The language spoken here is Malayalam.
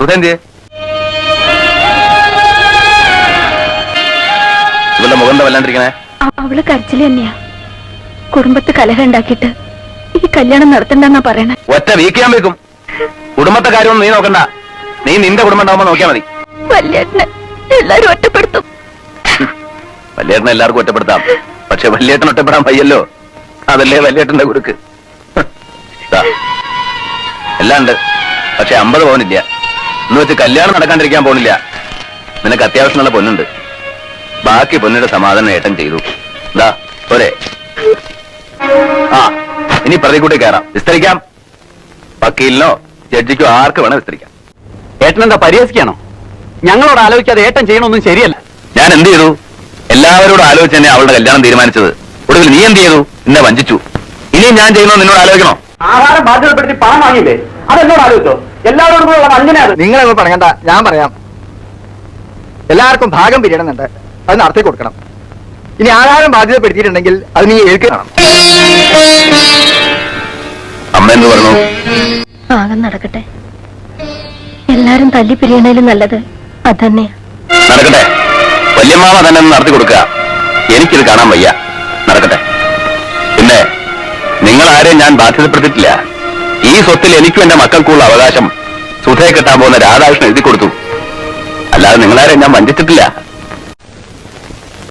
സുധേന്തിയെ ഇവളുടെ മുഖം വല്ലാണ്ടിരിക്കണേ. അവള് കരച്ചില് തന്നെയാ. കുടുംബത്ത് കലഹം ഉണ്ടാക്കിയിട്ട് ഈ കല്യാണം നടത്തണ്ടെന്നാ പറയണേ. ഒറ്റ വീക്കാൻ വെക്കും. കുടുംബത്തെ കാര്യമൊന്നും നീ നോക്കണ്ട. നീ നിന്റെ കുടുംബം ഉണ്ടാവുമ്പോ നോക്കിയാ മതി. വല്യേട്ടനെ എല്ലാരും ഒറ്റപ്പെടുത്തും. വല്യേട്ടനെ എല്ലാവർക്കും ഒറ്റപ്പെടുത്താം. പക്ഷെ വല്യേട്ടൻ ഒറ്റപ്പെടാൻ വയ്യല്ലോ. അതല്ലേ വല്യേട്ടന്റെ കുടുക്ക്. എല്ലാം ഉണ്ട്. പക്ഷെ 50 പവനില്ല. എന്ന് വെച്ച് കല്യാണം നടക്കാണ്ടിരിക്കാൻ പോണില്ല. നിനക്ക് അത്യാവശ്യമുള്ള പൊന്നുണ്ട്. ബാക്കി പൊന്നിന്റെ സമാധാനം ഏട്ടൻ ചെയ്തു. എന്താ പോരെ? ആ ഇനി പ്രതികൂട്ടി കയറാം. വിസ്തരിക്കാം. വക്കീലിനോ ജഡ്ജിക്കോ ആർക്ക് വേണം വിസ്തരിക്കാം. ഏട്ടൻ എന്താ പരിഹസിക്കാണോ? ഞങ്ങളോട് ആലോചിക്കാതെ ഏട്ടൻ ചെയ്യണമൊന്നും ശരിയല്ല. ഞാൻ എന്ത് ചെയ്തു? എല്ലാവരോടും ആലോചിച്ച് തന്നെ അവളുടെ കല്യാണം തീരുമാനിച്ചത്. ഒടുവിൽ നീ എന്ത് ചെയ്തു? എന്നെ വഞ്ചിച്ചു. ഇനിയും ഞാൻ ചെയ്യണോ നിന്നോട് ആലോചിക്കണോ? ആഹാരം ബാധ്യതപ്പെടുത്തി പണം വാങ്ങിയില്ലേ? അതെന്നോട് ആലോചിച്ചോ? എല്ലാവരോടും കൂടെ വഞ്ചനയാണ്. നിങ്ങളൊന്നും പറയണ്ട, ഞാൻ പറയാം. എല്ലാവർക്കും ഭാഗം പിരിയണമെന്നുണ്ട്. അത് നടത്തി കൊടുക്കണം. ഇനി ആഹാരം ബാധ്യതപ്പെടുത്തിയിട്ടുണ്ടെങ്കിൽ അത് നീ ഏൽക്കണം. അമ്മ എന്ത് പറഞ്ഞു? ആകെ നടക്കട്ടെ. എല്ലാരും തല്ലി പിരിയണേലും നല്ലത് അതന്നെയാ. നടക്കട്ടെ. വല്യമ്മാവ തന്നെ ഒന്ന് നടത്തി കൊടുക്കുക. എനിക്കിത് കാണാൻ വയ്യ. നടക്കട്ടെ. പിന്നെ നിങ്ങൾ ആരെയും ഞാൻ ബാധ്യതപ്പെടുത്തിയിട്ടില്ല. ഈ സ്വത്തിൽ എനിക്കും എന്റെ മക്കൾക്കുള്ള അവകാശം സുധയെ കിട്ടാൻ പോകുന്ന രാധാകൃഷ്ണൻ എഴുതി കൊടുത്തു. അല്ലാതെ നിങ്ങളാരെയും ഞാൻ വഞ്ചിച്ചിട്ടില്ല.